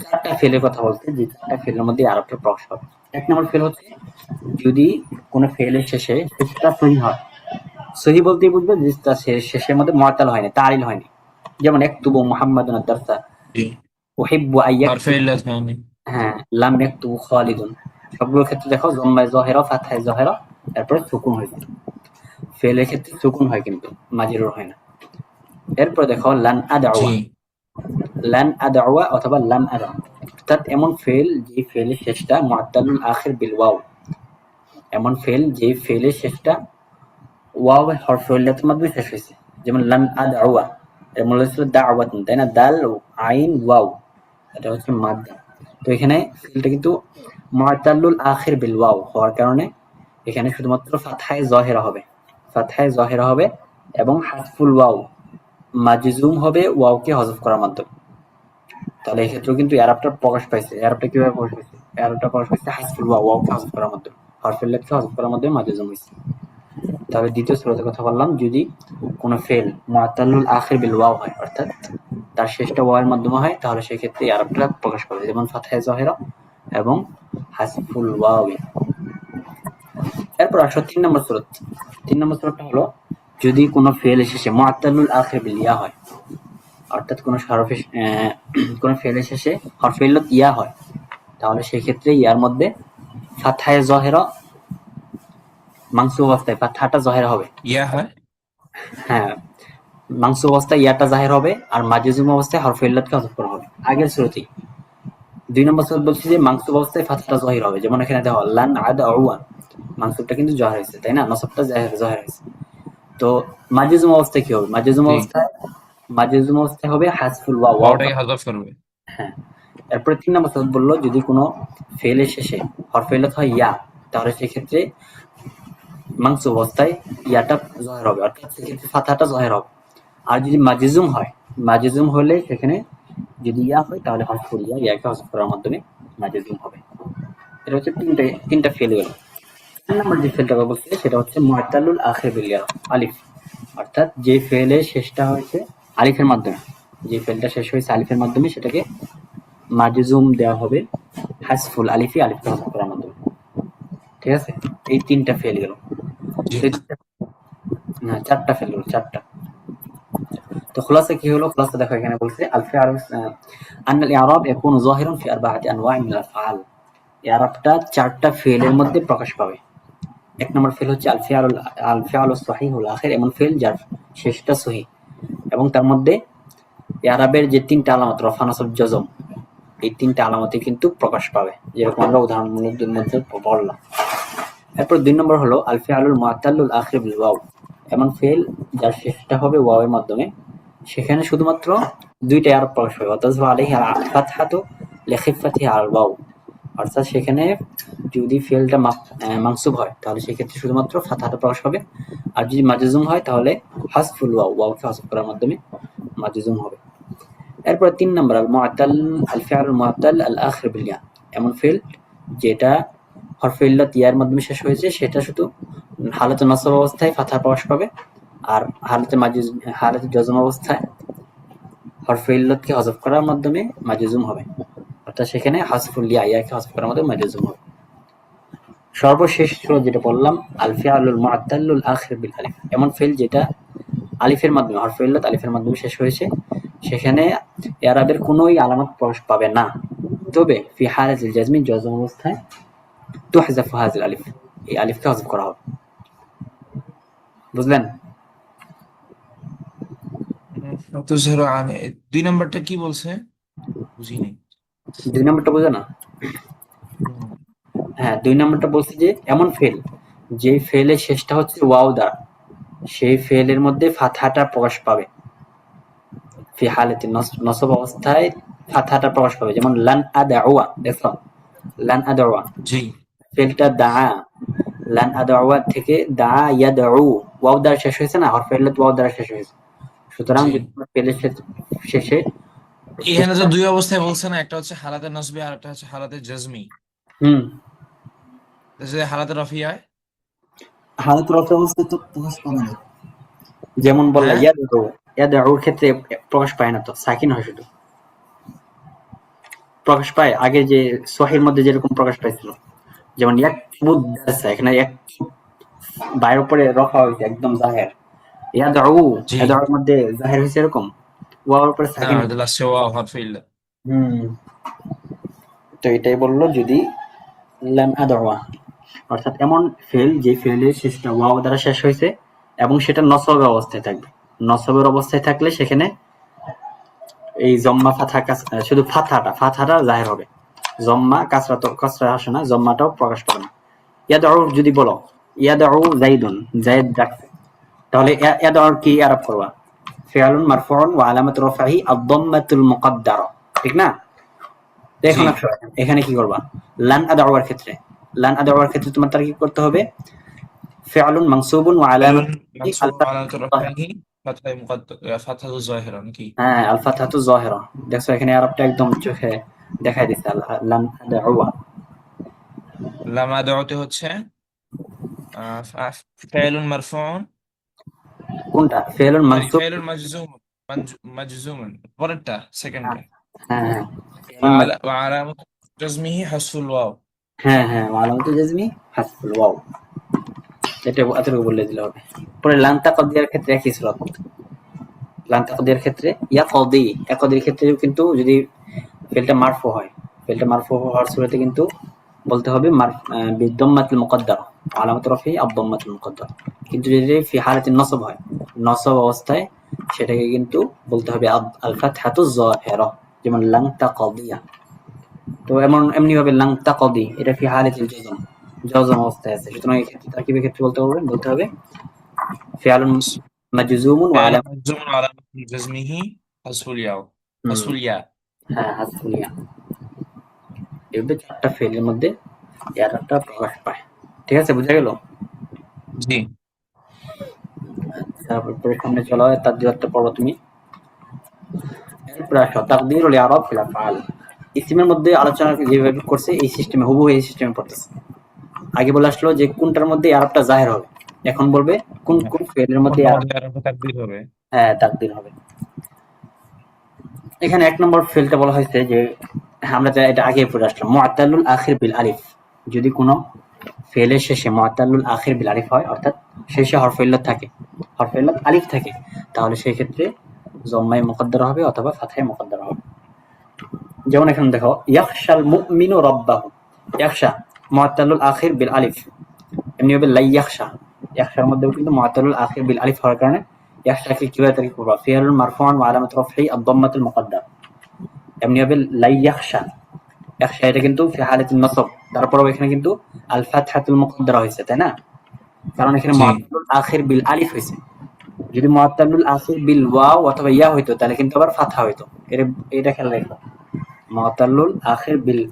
4টা ফেলের কথা বলছে, যে 4টা ফেলের মধ্যে ইরাবটা প্রকাশ পাবে। 1 নম্বর ফেল হচ্ছে যদি কোনো ফেলের শেষে সিগা সহি হয়, সহি বলতেই বুঝবে যে তার শেষের মধ্যে মুআত্তাল হয়নি, তালিল হয়নি। যেমন একতুবু মুহাম্মাদুন আদ-দারসা, জি। উহিব্বু আন হরফে ইয়াকতুব, ইল্লাত হয়নি। হ্যাঁ, লাম ইয়াকতুবু খালিদুন। সবগুলোর ক্ষেত্রে দেখো জম্মায়ে যাহিরা, ফাতহায়ে যাহিরা, এরপরে সুকুন হয়েছে। ফেলের ক্ষেত্রে সুকুন হয় কিন্তু মাজরুর হয় না। এরপর দেখো লান জি। আদউয়া, লান আদউয়া অথবা লাম আদউ, অর্থাৎ এমন ফেল যে ফেলের শেষটা মুআত্তালুল আখির বিল ওয়াও, এমন ফেল যে ফেলের শেষটা ওয়াও এর হরফে ইল্লাতের মাধ্যমে শেষ হয়েছে। যেমন লান আদউয়া, এর মূল ছিল দাওয়াতুন, তাই না? দাল আইন ওয়াও, এটা হচ্ছে মাদ্দা। তো এখানে ফেলটা কিন্তু মুআত্তালুল আখির বিল ওয়াও হওয়ার কারণে এখানে শুধুমাত্র ফাতহায়ে যাহিরা হবে, ফাতহায়ে যাহিরা হবে এবং হাসফুল ওয়াও, মাজজুম হবে ওয়াওকে হযফ করার মাধ্যমে। তাহলে এক্ষেত্রেও কিন্তু এরাবটা প্রকাশ পাইছে। এরাবটা কিভাবে প্রকাশ পাইছে? এরাবটা প্রকাশ পাইছে হাসফুল ওয়াও, ওয়াওকে হযফ করার মাধ্যমে, হরফে ইল্লাতকে হযফ করার মাধ্যমে মাজজুম হইছে। তাহলে দ্বিতীয় সূরাতের কথা বললাম, যদি কোনো ফেল মুআত্তালুল আখির বিল ওয়াও হয়, অর্থাৎ তার শেষটা ওয়াও এর মাধ্যমে হয়, তাহলে সেক্ষেত্রে এই আরবটা প্রকাশ পাবে, যেমন ফাতহায়ে যাহিরা এবং হাসফুল ওয়াওই। এরপর আসো ৩ নম্বর সূরাত। ৩ নম্বর সূরাতটা হলো যদি কোনো ফেল শেষে মুআত্তালুল আখির বিল ইয়া হয়, অর্থাৎ কোনো হরফে কোনো ফেলের শেষে হরফে ইল্লাত ইয়া হয়, তাহলে সেই ক্ষেত্রে ইয়ার মধ্যে ফাতহায়ে যাহিরা, মানসুব অবস্থায় ফাতহাটা যাহির হবে। ইয়া হয়। হ্যাঁ, মানসুব অবস্থায় ইয়াটা জাহির হবে আর মাজজুম অবস্থায় হরফে ইল্লাতকে হযফ করা হবে। আগের সূরাতেই ২ নম্বর সূরাত বলছি যে মানসুব অবস্থায় ফাতহাটা যাহির হবে। যেমন এখানে দেখো লান আদউয়া, মানসুবটা কিন্তু জাহির হয়েছে, তাই না? নসবটা জাহির হয়েছে। তো মাজজুম অবস্থায় কি হবে? জি। মাজজুম অবস্থায় হবে হাসফুল ওয়াও, ওয়াওটা। ওয়াওটাকে হযফ করবে। হ্যাঁ। এরপরে ৩ নম্বর সূরাত বলল যদি কোনো ফেলের শেষে হরফে ইল্লাত হয় ইয়া, তাহলে সেক্ষেত্রে মানসুব অবস্থায় ইয়াটা জাহির হবে, অর্থাৎ সেক্ষেত্রে ফাতহাটা জাহির হবে। আর যদি মাজজুম হয়, মাজজুম হলে সেখানে যদি ইয়া হয় তাহলে হরফুল ইয়া, ইয়াকে হযফ করার মাধ্যমে মাজজুম হবে। এটা হচ্ছে তিনটা ফেল গেল। ৪ নম্বর যে ফেলটা বলছি সেটা হচ্ছে মুআত্তালুল আখির বিল ইয়া, আলিফ, অর্থাৎ যে ফেলের শেষটা হয়েছে আলিফের মাধ্যমে, যে ফেলটা শেষ হয়েছে আলিফের মাধ্যমে সেটাকে মাজজুম দেওয়া হবে হাসফুল আলিফি, আলিফকে হযফ করার মাধ্যমে। ঠিক আছে? এই ৩টা ফেল গেল। জি। না, ৪টা ফেল গেল, ৪টা। তো খুলাসা কি হলো? খুলাসা দেখো এখানে বলছে আল ফিআল আন্নাল ইআরাব ইয়াকুনু যাহিরান ফি আরবাআতি আনওয়া' মিনাল আফআল। ইআরাবটা ৪টা ফেলের মধ্যে প্রকাশ পাবে। ১ নম্বর ফেল হচ্ছে আল ফিআলুস সহিহুল আখির, এমন ফেল যার শেষটা সহিহ এবং তার মধ্যে ইআরাবের যে ৩টা আলামত রফা, নাসব, জজম, এই ৩টা আলামতে কিন্তু প্রকাশ পাবে, যেরকম আমরা উদাহরণমূলক মধ্যে পড়লাম। এরপর ২ নম্বর হলো আল ফিআলুল মুআত্তালুল আখির বিল ওয়াও, এমন ফেল যার শেষটা হবে ওয়াও এর মাধ্যমে, সেখানে শুধুমাত্র ২টা ইআরাব প্রকাশ পাবে। ওয়াতাজহারু আলাইহি আল ফাতহাতু লিখিফাতিহি আল ওয়াও, অর্থাৎ সেখানে যদি ফেলটা মানসুব হয় তাহলে সেক্ষেত্রে শুধুমাত্র ফাতহাটা প্রকাশ পাবে, আর যদি মাজজুম হয় তাহলে হাসফুল ওয়াও, ওয়াওকে হযফ করার মাধ্যমে মাজজুম হবে। এরপর ৩ নম্বর আল ফিআলুল মুআত্তাল আল আখির বিল ইয়া, এমন ফেল যেটা হরফে ইল্লাত ইয়ার মাধ্যমে শেষ হয়েছে, সেটা শুধু হালাতে নসব অবস্থায় ফাতহা প্রকাশ পাবে, আর হালাতে জজম অবস্থায় হরফে ইল্লাতকে হযফ করার মাধ্যমে মাজজুম হবে, অর্থাৎ সেখানে হাসফুল ইয়া, ইয়াকে হযফ করার মাধ্যমে মাজজুম হবে। সর্বশেষ সূরা যেটা বললাম আল ফিআলুল মুআত্তালুল আখির বিল আলিফ, এমন ফেল যেটা আলিফের মাধ্যমে, হরফে ইল্লাত আলিফের মাধ্যমে শেষ হয়েছে, সেখানে ইআরাবের কোনোই আলামত প্রকাশ পাবে না, তবে ফি হালাতিল জাজমি, জজম অবস্থায় তুহযাফু হাযিল আলিফ, এই আলিফকে হযফ করা হবে। বুঝলেন? তুযহিরু আন ২ নাম্বারটা কি বলছে? বুঝিনি। ২ নম্বরটা বোঝো না? হুম। হ্যাঁ, ২ নম্বরটা বলছে যে এমন ফেল যে ফেলের শেষটা হচ্ছে ওয়াও দ্বারা, সেই ফেলের মধ্যে ফাতহাটা প্রকাশ পাবে। ফি হালাতি নসব অবস্থায় ফাতহাটা প্রকাশ পাবে, যেমন লান আদউয়া, দেখো লান আদউয়া জি। ফেলটা দাআ, লান আদউয়া থেকে দাআ ইয়াদউ, ওয়াও দ্বারা শেষ হয়েছে না, হরফে ইল্লাত ওয়াও দ্বারা শেষ হয়েছে। সুতরাং জি। যদি ফেলের শেষে এখানে যে ২ অবস্থায় বলছে না, একটা হচ্ছে হালাতে নসবি আর একটা হচ্ছে হালাতে জজমি। হুম, যদি হালাতে রফি হয়, হালাত রফা অবস্থায় তো প্রকাশ পাবে না। যেমন বললা হ্যাঁ, ইয়াদউ, ইয়াদউর ক্ষেত্রে প্রকাশ পায় না, তো সাকিন হয় শুধু। প্রকাশ পায় আগে যে সহির মধ্যে যেরকম প্রকাশ পাইছিল, যেমন ইয়াকতুবুদ দারসা, এখানে ইয়াকতুব বায়ের উপরে রাখা হয়েছে একদম জাহের। ইয়াদউ, জি। ইয়াদউর মধ্যে জাহের হয়েছে এরকম, ওয়াওর উপরে না, সাকিন। ওটা লাস্টে ওয়াও হরফে ইল্লা। হুম, তো এটাই বললো যদি লাম আদওয়া, অর্থাৎ এমন ফেল যে ফেলের শেষটা ওয়াও দ্বারা শেষ হয়েছে এবং সেটা নসবের অবস্থায় থাকবে। নসবের অবস্থায় থাকলে সেখানে এই জম্মা ফাথা শুধু ফাথাটা জাহের হবে, জম্মা কাসরা তো কাসরা আসে না, জম্মাটাও প্রকাশ পাবে না। ইয়াদউ যদি বলো ইয়াদউ জাইদুন, জাইদ ডাকছে, তাহলে ইয়াদউ কি আরব করবা? ফিআলুন মারফুউন ওয়া আলামাতু রাফিহি আদ-দাম্মাতুল মুকদ্দারা, ঠিক না? তো জি। এখন আসো, এখানে কি করবা? লান আদউর ক্ষেত্রে, লান আদউর ক্ষেত্রে তোমার তার কি করতে হবে? ফিআলুন মানসুবুন ওয়া ফেলুন আলামাতুহু মানসুব আল-ফাতহা। আলামাতু রাফিহি ফাতহায়ে ফাতহাতু যাহিরা নাকি? হ্যাঁ, আল-ফাতহাতু যাহিরা। দেখছো এখানে আরবটা একদম চোখে দেখাই দিচ্ছে, লান আদউয়া। লাম আদউতে হচ্ছে ফেলুন মারফুউন, কোনটা? ফিআলুন সরি মানসুব। ফেলুন মাজজুমুন পরেরটা, সেকেন্ডটা। হ্যাঁ হ্যাঁ, ফিআলুন ওয়া আলামাতু জাজমিহি হাসফুল ওয়াও। হ্যাঁ হ্যাঁ, ওয়া আলামাতু জাজমি হাসফুল ওয়াও। এটা এতটুকু বললে দিলে হবে। পরে লান তাকদিয়ার ক্ষেত্রে একই সুরাত। লান তাকদিয়ার ক্ষেত্রে ইয়াকদির ক্ষেত্রেও কিন্তু যদি ফেলটা মারফু হয়, ফেলটা মারফু হওয়ার সুরাতে কিন্তু বলতে হবে বিদ্দম্মাতুল মুকদ্দার, আলামাত রফি আদ-দাম্মাতুল মুকদ্দার। কিন্তু যদি ফি হালাতিন নসব হয়, নসব অবস্থায় সেটাকে কিন্তু বলতে হবে আল ফাতহাতু যাহিরা, যেমন লান তাকদিয়া। তো এমনি ভাবে লান তাকদি, এটা ফি হালাতিল জজম, জজম অবস্থায় আছে, সুতরাং এই ক্ষেত্রে তারকিবের ক্ষেত্রে বলতে হবে ফিআলুন মাজজুমুন ওয়া ফেলুন আলামাত। মাজজুমুন ওয়া আলামাতু জাজমিহি হাসফুল ইয়াও, হুম, হাসফুল ইয়া। হ্যাঁ হাসফুল ইয়া। এভাবে চারটা ফেলের মধ্যে এররটা প্রকাশ পায়। ঠিক আছে, বুঝা গেল? জি। তারপরে সামনে চলা হয় তার দু পড়ো তুমি। এরপরে আসো তাকদীরুল ইআরাব ফিল আফআল। ইসিমের মধ্যে আলোচনা যেভাবে করছে এই সিস্টেমে, হুবহু এই সিস্টেমে পড়তেছে। আগে বলে আসলো যে কোনটার মধ্যে আরবটা জাহির হবে, এখন বলবে কোন কোন ফেলের মধ্যে কোনটার আরব, মধ্যে আর তাকদীর হবে? হ্যাঁ তাকদীর হবে। এখানে এক নম্বর ফেলটা বলা হয়েছে যে আমরা যা এটা আগে পড়ে আসলাম, মুআত্তালুল আখির বিল আলিফ। যদি কোনো ফেলের শেষে মুআত্তালুল আখির বিল আলিফ হয়, অর্থাৎ শেষে হরফে ইল্লাত থাকে, হরফে ইল্লাত আলিফ থাকে, তাহলে সেই ক্ষেত্রে জম্মায়ে মুকদ্দারা হবে অথবা ফাতহায়ে মুকদ্দারা হবে। যেমন এখানে দেখো ইয়াখশাল মুমিনু রাব্বাহু, ইয়াখশা মুআত্তালুল আখির বিল আলিফ, এমনি হবে লাই ইয়াখশা, ইয়াখশার মধ্যেও কিন্তু মুআত্তালুল আখির বিল আলিফ হওয়ার কারণে ইয়াখশাকে কিভাবে তারিখ করবা? ফিআলুন মারফুউন ওয়া আলামাতু রাফিহি আদ-দাম্মাতুল মুকদ্দারা। এমনি হবে লাই ইয়াখশা, ইয়াখশা এটা কিন্তু ফি হালাতিন নসব, তারপরেও এখানে কিন্তু আল ফাতহাতুল মুকদ্দারা হয়েছে, তাই না? কারণ এখানে জি। মুআত্তালুল আখির বিল আলিফ হয়েছে। যদি মুআত্তালুল আখির বিল ওয়াও অথবা ইয়া হইতো তাহলে কিন্তু আবার ফাতহা হইতো। এটা খেয়াল রাখো, মুআত্তালুল আখির বিল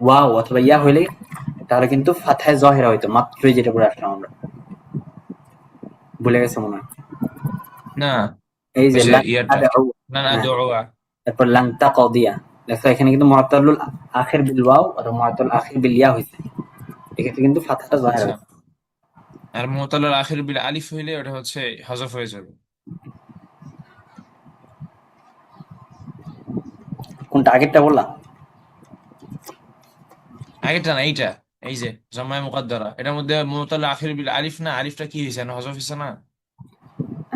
ওয়াও অথবা ইয়া হইলে তাহলে কিন্তু ফাতহায়ে যাহিরা হইতো, মাত্রই যেটা পড়ে আসলাম আমরা। ভুলে গেছে মনে হয়? না, এই ওই যে যে লান ইয়ারটা, আদউ, না না হ্যাঁ, দোয়া। তারপর লান তাকদিয়া, দেখো এখানে কিন্তু মুআত্তালুল আখির বিল ওয়াও অথবা মুআত্তালুল আখির বিল ইয়া হইছে, এক্ষেত্রে কিন্তু ফাতহাটা যাহিরা আচ্ছা, হইছে। আর মুতালাল আখির বিল আলিফ হইলে ওটা হচ্ছে হযফ হয়ে যাবে। কোনটা আগেরটা বললাম? আগেরটা না, এইটা। এই যে জামায়ে মুকদ্দারা, এটার মধ্যে মুতালাল আখির বিল আলিফ না, আলিফটা কি হইছে না, হযফ হইছে না?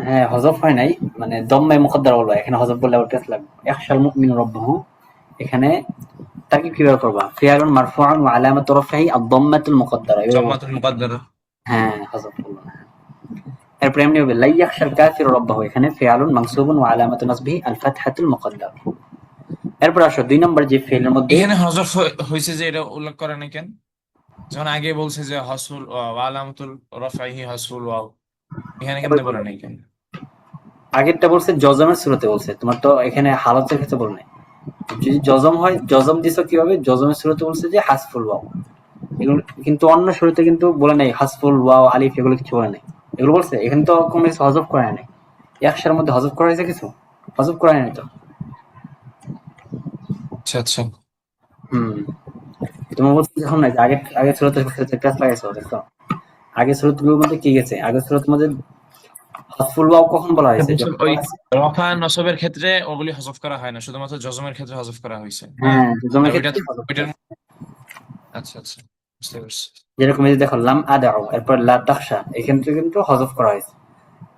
হ্যাঁ হজফ হয় নাই, মানে দম্মায় মুকদ্দার বলবা, এখানে হজফ বললে আবার টেস্ট লাগবে। ইয়াখশাল মুমিনু রাব্বাহু, এখানে তাকে কিভাবে করবা? ফিআলুন মারফুউন ওয়া আলামাতু রাফিহি আদ-দাম্মাতুল মুকদ্দারা, এভাবে বলবা। জাম্মাতুল মুকদ্দারা। হ্যাঁ হজফ বলবা না। এরপরে এমনি হবে লা ইয়াখশাল কাফিরু রাব্বাহু, এখানে ফিআলুন মানসুবুন ওয়া আলামাতু নাসবিহি আল ফাতহাতুল মুকদ্দারা। এরপর আসো ২ নম্বর যে ফেলের মধ্যে, এখানে হযফ হইছে যে এটা উল্লেখ করে না কেন? যেমন আগে বলছে যে হাসফুল ওয়া আলামাতুল রাফিহি হাসফুল ওয়াও, এখানে কেমনে বলে নাই কেন? আগেরটা বলছে জজমের সূরতে বলছে, তোমার তো এখানে হালতের ক্ষেত্রে বলে নাই। যদি জজম হয়, জজম দিছো কিভাবে? জজমের সূরতে বলছে যে হাসফুল ওয়াও, এগুলো কিন্তু অন্য শুরুতে কিন্তু বলে নাই হাসফুল ওয়াও আলিফ, এগুলো কিছু বলে নাই। এগুলো বলছে এখানে তো কোনো কিছু হজফ করা নাই, একশার মধ্যে হজফ করা হয়েছে কিছু? হজফ করা নাই তো। আচ্ছা আচ্ছা। হুম, তোমার বলছে যখন নাই আগে আগে শুরুতে ক্লাস লাগাইছো, দেখছো আগে শুরুতগুলোর মধ্যে কি গেছে? আগে শুরুতের মধ্যে হজফুল ওয়াও কখন বলা হয়েছে? যখন ওই বলা হয়েছে, রফা নসবের ক্ষেত্রে ওগুলি হযফ করা হয় না, শুধুমাত্র জজমের ক্ষেত্রে হযফ করা হয়েছে। হ্যাঁ, হ্যাঁ জজমের আর ওইটা ক্ষেত্রে হজফ করা ওইটার, হয়েছে। আচ্ছা আচ্ছা, বুঝতে পারছি। যেরকম এই যে দেখো লাম আদাউ, এরপর লা তাখশা, এখান থেকে কিন্তু হযফ করা হয়েছে।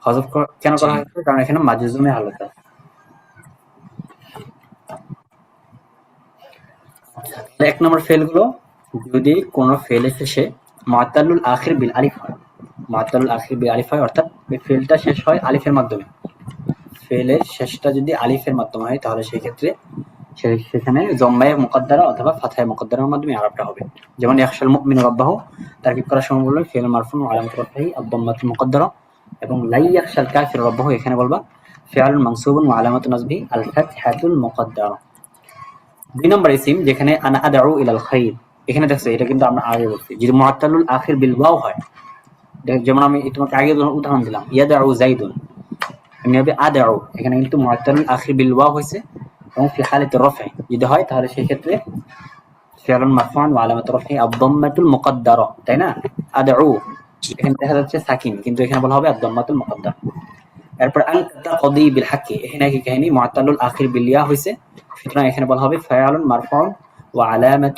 হযফ কেন জি করা হয়েছে? কারণ এখানে মাজজুমে হালত আছে। তাহলে ১ নম্বর ফেল গুলো, যদি কোন ফেলের শেষে মুআত্তালুল আখির বিল আলিফ হয়। মুআত্তালুল আখির বিল আলিফ হয়, অর্থাৎ এই ফেলটা শেষ হয় আলিফের মাধ্যমে। ফেলের শেষটা যদি আলিফের মাধ্যমে হয় তাহলে সেই ক্ষেত্রে সেখানে জম্মায়ে মুকদ্দারা অথবা ফাতহায়ে মুকদ্দারার মাধ্যমে আরবটা হবে। যেমন ইয়াখশাল মুমিনু রাব্বাহু, তারকিব করার সময় বলবেন ফি'ল মারফু'উন ওয়া আলামাতু রাফিহি আদ-দাম্মাতুল মুকদ্দারা, এবং লা ইয়াখশাল কাফিরু রাব্বাহু এখানে বলবা ফি'লুন মানসুবুন ওয়া আলামাতু নাসবিহি আল-ফাতহাতুল মুকদ্দারা। ২ নম্বর ইসিম যেখানে আনা আদউ ইলাল খাইর, এখানে দেখছো এটা কিন্তু আমরা আগে বলছি, যদি মুআত্তালুল আখির বিল ওয়াও হয়, যেমন আমি তোমাকে আগে উদাহরণ দিলাম ইয়াদউ যাইদুন, এমনি হবে আদউ, এখানে কিন্তু মুআত্তালুল আখির বিল ওয়াও হয়েছে, এবং ফি হালাতি রাফ'i যদি হয় তাহলে সেই ক্ষেত্রে ফি'লুন মারফু'উন ওয়া আলামাতু রাফ'iহি আদ-দাম্মাতুল মুকদ্দারা, তাই না? আদউ জি এখানে দেখা যাচ্ছে সাকিন, কিন্তু এখানে বলা হবে আদ-দাম্মাতুল মুকদ্দারা। এরপর আনতা তাকদি বিল হাক্কি, এখানে কি কাহিনী মুআত্তালুল আখির বিল ইয়া হয়েছে, সুতরাং এখানে বলা হবে ফা'লুন মারফু'উন ওয়া আলামাতু